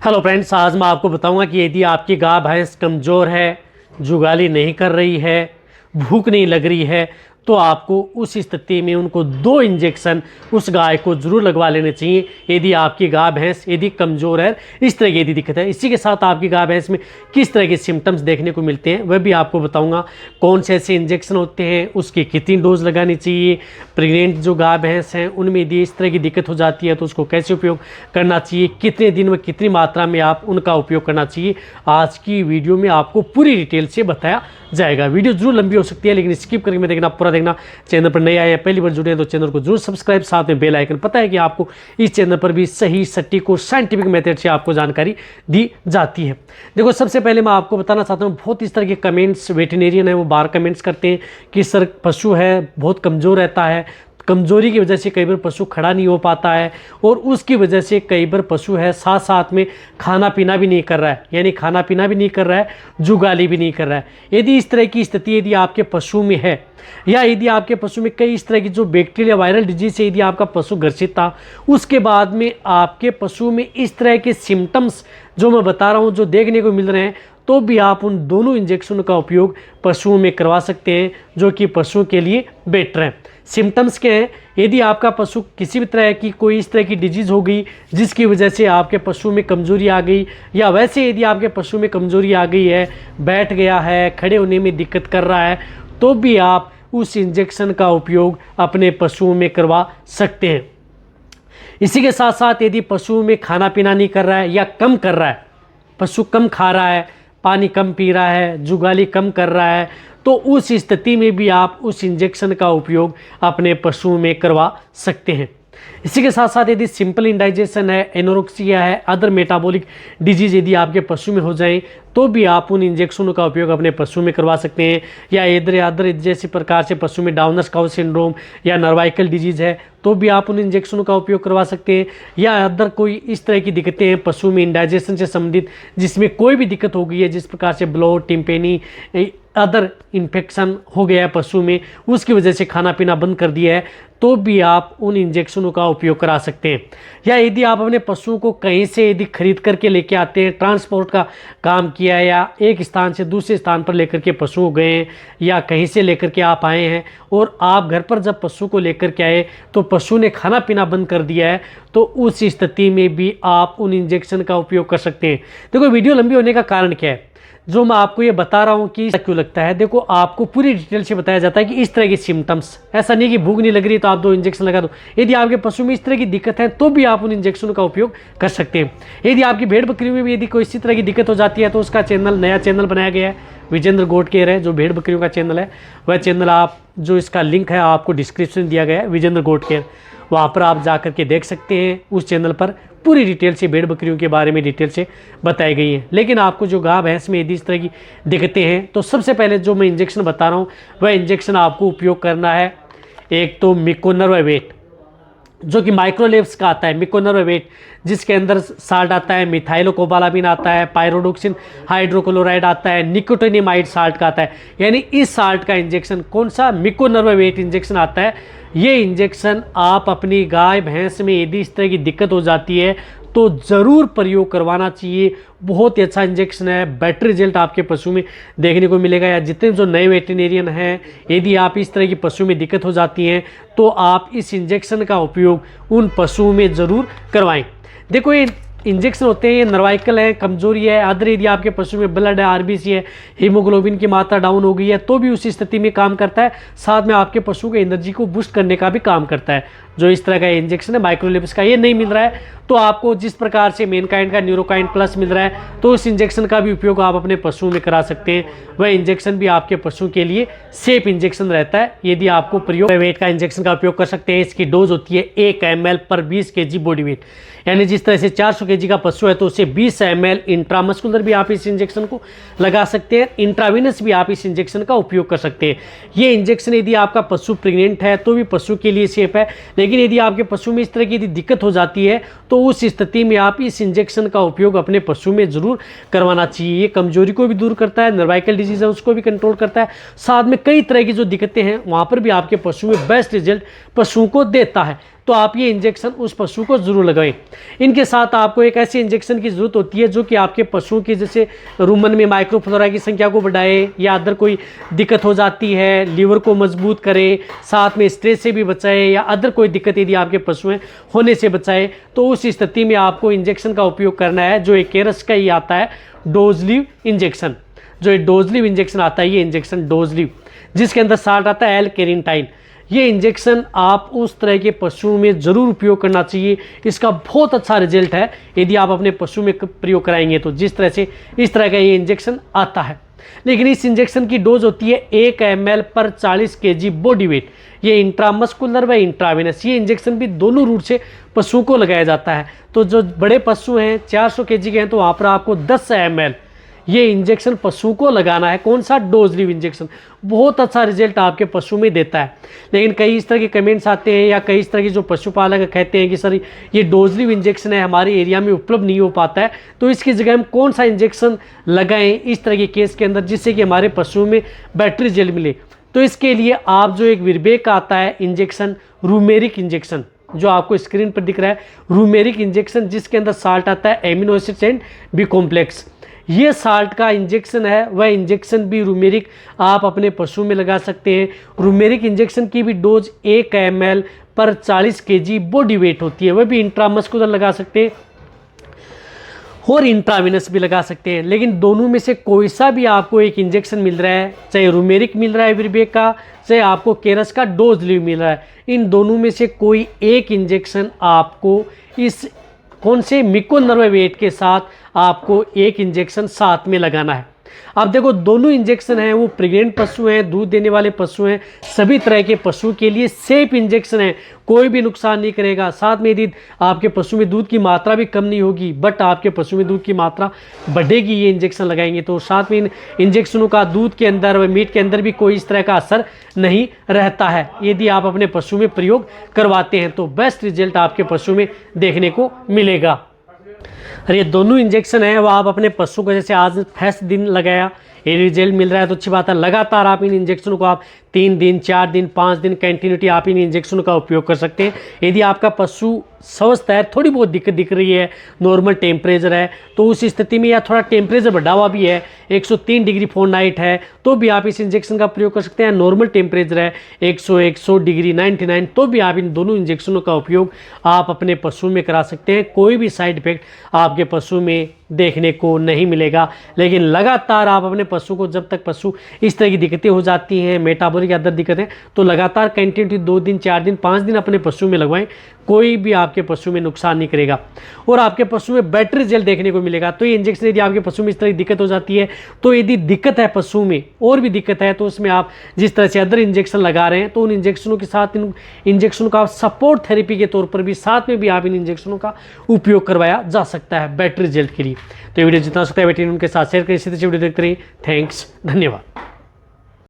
Hello friends, आज मैं आपको बताऊंगा कि यदि आपकी गाय भैंस कमज़ोर है, जुगाली नहीं कर रही है, भूख नहीं लग रही है, तो आपको उस स्थिति में उनको 2 इंजेक्शन उस गाय को ज़रूर लगवा लेने चाहिए यदि आपकी गाय भैंस यदि कमज़ोर है, इस तरह की यदि दिक्कत है। इसी के साथ आपकी गाय भैंस में किस तरह के सिम्टम्स देखने को मिलते हैं वह भी आपको बताऊंगा। कौन से ऐसे इंजेक्शन होते हैं, उसकी कितनी डोज लगानी चाहिए, प्रेग्नेंट जो गाय भैंस हैं उनमें यदि इस तरह की दिक्कत हो जाती है तो उसको कैसे उपयोग करना चाहिए, कितने दिन में कितनी मात्रा में आप उनका उपयोग करना चाहिए, आज की वीडियो में आपको पूरी डिटेल से बताया जाएगा। वीडियो जरूर लंबी हो सकती है लेकिन स्किप करके देखना, पूरा देखना। चैनल पर नए आए हैं, पहली बार जुड़े हैं तो चैनल को जरूर सब्सक्राइब, साथ में बेल आइकन। पता है कि आपको इस चैनल पर भी सही सटीक और साइंटिफिक मेथड से आपको जानकारी दी जाती है। देखो, सबसे पहले मैं आपको बताना चाहता हूँ, बहुत इस तरह के कमेंट्स वेटरनेरियन है वो बार कमेंट्स करते हैं कि सर पशु है बहुत कमज़ोर रहता है, कमज़ोरी की वजह से कई बार पशु खड़ा नहीं हो पाता है और उसकी वजह से कई बार पशु है साथ साथ में खाना पीना भी नहीं कर रहा है, यानी खाना पीना भी नहीं कर रहा है, जुगाली भी नहीं कर रहा है। यदि इस तरह की स्थिति यदि आपके पशु में है या यदि आपके पशु में कई इस तरह की जो बैक्टीरिया वायरल डिजीज से यदि आपका पशु ग्रसित था, उसके बाद में आपके पशु में इस तरह के सिम्टम्स जो मैं बता रहा हूँ जो देखने को मिल रहे हैं, तो भी आप उन दोनों इंजेक्शन का उपयोग पशुओं में करवा सकते हैं जो कि पशुओं के लिए बेटर है। सिम्टम्स क्या हैं? यदि आपका पशु किसी भी तरह की कोई इस तरह की डिजीज़ हो गई जिसकी वजह से आपके पशु में कमज़ोरी आ गई, या वैसे यदि आपके पशु में कमज़ोरी आ गई है, बैठ गया है, खड़े होने में दिक्कत कर रहा है, तो भी आप उस इंजेक्शन का उपयोग अपने पशुओं में करवा सकते हैं। इसी के साथ साथ यदि पशु में खाना पीना नहीं कर रहा है या कम कर रहा है, पशु कम खा रहा है, पानी कम पी रहा है, जुगाली कम कर रहा है, तो उस स्थिति में भी आप उस इंजेक्शन का उपयोग अपने पशुओं में करवा सकते हैं। इसी के साथ साथ यदि सिंपल इंडाइजेशन है, एनोरेक्सिया है, अदर मेटाबॉलिक डिजीज यदि आपके पशु में हो जाएं, तो भी आप उन इंजेक्शनों का उपयोग अपने पशु में करवा सकते हैं। या अदर जैसे प्रकार से पशु में डाउनर काउ सिंड्रोम या नर्वाइकल डिजीज़ है, तो भी आप उन इंजेक्शनों का उपयोग करवा सकते हैं। या अदर कोई इस तरह की दिक्कतें हैं पशु में इंडाइजेशन से संबंधित, जिसमें कोई भी दिक्कत हो गई है, जिस प्रकार से ब्लोट, टिम्पेनी, अदर इन्फेक्शन हो गया है पशु में, उसकी वजह से खाना पीना बंद कर दिया है, तो भी आप उन इंजेक्शनों का उपयोग करा सकते हैं। या यदि आप अपने पशुओं को कहीं से यदि खरीद करके लेके आते हैं, ट्रांसपोर्ट का काम किया है, या एक स्थान से दूसरे स्थान पर लेकर के पशु गए हैं, या कहीं से लेकर के आप आए हैं और आप घर पर जब पशु को लेकर के आए तो पशु ने खाना पीना बंद कर दिया है, तो उस स्थिति में भी आप उन इंजेक्शन का उपयोग कर सकते हैं। देखो, वीडियो लंबी होने का कारण क्या है, जो मैं आपको ये बता रहा हूँ कि क्यों लगता है, देखो आपको पूरी डिटेल से बताया जाता है कि इस तरह के सिम्टम्स, ऐसा नहीं कि भूख नहीं लग रही तो आप 2 इंजेक्शन लगा दो। यदि आपके पशु में इस तरह की दिक्कत है तो भी आप उन इंजेक्शनों का उपयोग कर सकते हैं। यदि आपकी भेड़ बकरियों में भी यदि कोई इसी तरह की दिक्कत हो जाती है तो उसका नया चैनल बनाया गया है, विजेंद्र गोट केयर है, जो भेड़ बकरियों का चैनल है, वह चैनल आप जो इसका लिंक है आपको डिस्क्रिप्शन दिया गया है, विजेंद्र गोट केयर, वहाँ पर आप जा करके देख सकते हैं। उस चैनल पर पूरी डिटेल से भेड़ बकरियों के बारे में डिटेल से बताई गई है। लेकिन आपको जो गाय भैंस में यदि इस तरह की दिक्कतें हैं तो सबसे पहले जो मैं इंजेक्शन बता रहा हूँ वह इंजेक्शन आपको उपयोग करना है। एक तो मिकोनर्वावेट, जो कि माइक्रोलेब्स का आता है, मिकोनर्वावेट, जिसके अंदर साल्ट आता है, मिथाइलोकोबालामिन आता है, पायरोडोक्सिन हाइड्रोक्लोराइड आता है, निकोटिनिमाइड साल्ट का आता है। यानी इस साल्ट का इंजेक्शन, कौन सा, मिकोनर्वावेट इंजेक्शन आता है। ये इंजेक्शन आप अपनी गाय भैंस में यदि इस तरह की दिक्कत हो जाती है तो ज़रूर प्रयोग करवाना चाहिए। बहुत ही अच्छा इंजेक्शन है, बेटर रिजल्ट आपके पशु में देखने को मिलेगा। या जितने जो नए वेटरनेरियन हैं, यदि आप इस तरह की पशु में दिक्कत हो जाती हैं तो आप इस इंजेक्शन का उपयोग उन पशुओं में ज़रूर करवाएं। देखो, ये इंजेक्शन होते हैं, ये नर्वाइकल है, कमजोरी है, अदर यदि आपके पशु में ब्लड है, आरबीसी है, हीमोग्लोबिन की मात्रा डाउन हो गई है, तो भी उस स्थिति में काम करता है। साथ में आपके पशु के एनर्जी को बूस्ट करने का भी काम करता है। जो इस तरह का इंजेक्शन है माइक्रोलेब्स का, ये नहीं मिल रहा है तो आपको जिस प्रकार से मेनकाइंड का न्यूरोकाइंड प्लस मिल रहा है तो उस इंजेक्शन का भी उपयोग आप अपने पशुओं में करा सकते हैं। वह इंजेक्शन भी आपके पशु के लिए सेफ इंजेक्शन रहता है। यदि आपको प्रयोग वेट का इंजेक्शन का उपयोग कर सकते हैं। इसकी डोज होती है 1 ml पर 20 kg बॉडी वेट, यानी जिस तरह से 400 kg का पशु है तो उसे 20 ml इंट्रामस्कुलर भी आप इस इंजेक्शन को लगा सकते हैं, इंट्रावेनस भी आप इस इंजेक्शन का उपयोग कर सकते हैं। ये इंजेक्शन यदि आपका पशु प्रेग्नेंट है तो भी पशु के लिए सेफ है। लेकिन यदि आपके पशु में इस तरह की यदि दिक्कत हो जाती है तो उस स्थिति में आप इस इंजेक्शन का उपयोग अपने पशु में जरूर करवाना चाहिए। ये कमजोरी को भी दूर करता है, नर्वाइकल डिजीज है उसको भी कंट्रोल करता है, साथ में कई तरह की जो दिक्कतें हैं वहाँ पर भी आपके पशु में बेस्ट रिजल्ट पशुओं को देता है। तो आप ये इंजेक्शन उस पशु को ज़रूर लगाएं। इनके साथ आपको एक ऐसे इंजेक्शन की ज़रूरत होती है जो कि आपके पशुओं की जैसे रुमन में माइक्रोफ्लोरा की संख्या को बढ़ाए, या अदर कोई दिक्कत हो जाती है, लीवर को मजबूत करे, साथ में स्ट्रेस से भी बचाए, या अदर कोई दिक्कत यदि आपके पशु हैं होने से बचाए, तो उस स्थिति में आपको इंजेक्शन का उपयोग करना है। जो एक केरस का ही आता है डोजलिव इंजेक्शन, जो एक डोजलिव इंजेक्शन आता है, ये इंजेक्शन डोजलिव, जिसके अंदर साल्ट आता है L-कैरिनटाइन। ये इंजेक्शन आप उस तरह के पशुओं में ज़रूर उपयोग करना चाहिए। इसका बहुत अच्छा रिजल्ट है यदि आप अपने पशु में प्रयोग कराएंगे तो, जिस तरह से इस तरह का ये इंजेक्शन आता है। लेकिन इस इंजेक्शन की डोज होती है 1 ml पर 40 kg बॉडी वेट। ये इंट्रामस्कुलर व इंट्रावेनस, ये इंजेक्शन भी दोनों रूट से पशुओं को लगाया जाता है। तो जो बड़े पशु हैं 400 kg के हैं तो वहाँ पर आपको 10 ml ये इंजेक्शन पशु को लगाना है। कौन सा? डोजलिव इंजेक्शन। बहुत अच्छा रिजल्ट आपके पशु में देता है। लेकिन कई इस तरह के कमेंट्स आते हैं या कई इस तरह के जो पशुपालक कहते हैं कि सर ये डोजलिव इंजेक्शन है हमारे एरिया में उपलब्ध नहीं हो पाता है, तो इसकी जगह हम कौन सा इंजेक्शन लगाएं इस तरह के केस के अंदर जिससे कि हमारे पशुओं में बेटर रिजल्ट मिले। तो इसके लिए आप जो एक विरबेक का आता है इंजेक्शन, रूमेरिक इंजेक्शन, जो आपको स्क्रीन पर दिख रहा है, रूमेरिक इंजेक्शन, जिसके अंदर साल्ट आता है amino acids and B complex, ये साल्ट का इंजेक्शन है। वह इंजेक्शन भी रूमेरिक आप अपने पशु में लगा सकते हैं। रूमेरिक इंजेक्शन की भी डोज 1 ml पर 40 kg बॉडी वेट होती है। वह भी इंट्रामस्कुलर लगा सकते हैं और इंट्रावेनस भी लगा सकते हैं। लेकिन दोनों में से कोई सा भी आपको एक इंजेक्शन मिल रहा है, चाहे रूमेरिक मिल रहा है विरबेक का, चाहे आपको केरस का डोजलिव मिल रहा है, इन दोनों में से कोई एक इंजेक्शन आपको इस कौन से मिकोनर्वेट के साथ आपको एक इंजेक्शन साथ में लगाना है। अब देखो दोनों इंजेक्शन हैं वो प्रेग्नेंट पशु हैं, दूध देने वाले पशु हैं, सभी तरह के पशु के लिए सेफ इंजेक्शन है, कोई भी नुकसान नहीं करेगा। साथ में यदि आपके पशु में दूध की मात्रा भी कम नहीं होगी बट आपके पशु में दूध की मात्रा बढ़ेगी ये इंजेक्शन लगाएंगे तो, साथ में इन इंजेक्शनों का दूध के अंदर व मीट के अंदर भी कोई इस तरह का असर नहीं रहता है। यदि आप अपने पशु में प्रयोग करवाते हैं तो बेस्ट रिजल्ट आपके पशु में देखने को मिलेगा। और ये दोनों इंजेक्शन है वो आप अपने पशु को, जैसे आज फर्स्ट दिन लगाया ये रिजल्ट मिल रहा है तो अच्छी बात है। लगातार आप इन इंजेक्शनों को आप 3 दिन 4 दिन 5 दिन कंटिन्यूटी आप इन इंजेक्शनों का उपयोग कर सकते हैं। यदि आपका पशु स्वस्थ है, थोड़ी बहुत दिक्कत दिख रही है, नॉर्मल टेम्परेचर है, तो उस स्थिति में या थोड़ा टेम्परेचर बढ़ा हुआ भी है, 103 डिग्री फ़ारेनहाइट है, तो भी आप इस इंजेक्शन का प्रयोग कर सकते हैं। नॉर्मल टेम्परेचर है 100 डिग्री 99, तो भी आप इन दोनों इंजेक्शनों का उपयोग आप अपने पशु में करा सकते हैं। कोई भी साइड इफेक्ट आपके पशु में देखने को नहीं मिलेगा। लेकिन लगातार आप अपने पशु को, जब तक पशु इस तरह की दिक्कतें हो जाती हैं, मेटाबॉलिक या अदर दिक्कतें, तो लगातार कंटिन्यूटी 2 दिन 4 दिन 5 दिन अपने पशु में लगवाएं, कोई भी आपके पशु में नुकसान नहीं करेगा और आपके पशु में बेटर रिजल्ट देखने को मिलेगा। तो ये इंजेक्शन यदि आपके पशु में इस तरह की दिक्कत हो जाती है, तो यदि दिक्कत है पशु में और भी दिक्कत है, तो उसमें आप जिस तरह से अदर इंजेक्शन लगा रहे हैं तो उन इंजेक्शनों के साथ इन इंजेक्शनों का सपोर्ट थेरेपी के तौर पर भी साथ में भी आप इन इंजेक्शनों का उपयोग करवाया जा सकता है बेटर रिजल्ट के लिए। तो ये वीडियो जितना सकता है बेटी उनके साथ शेयर करें। इसी तरह से वीडियो देखते रहिए। थैंक्स, धन्यवाद।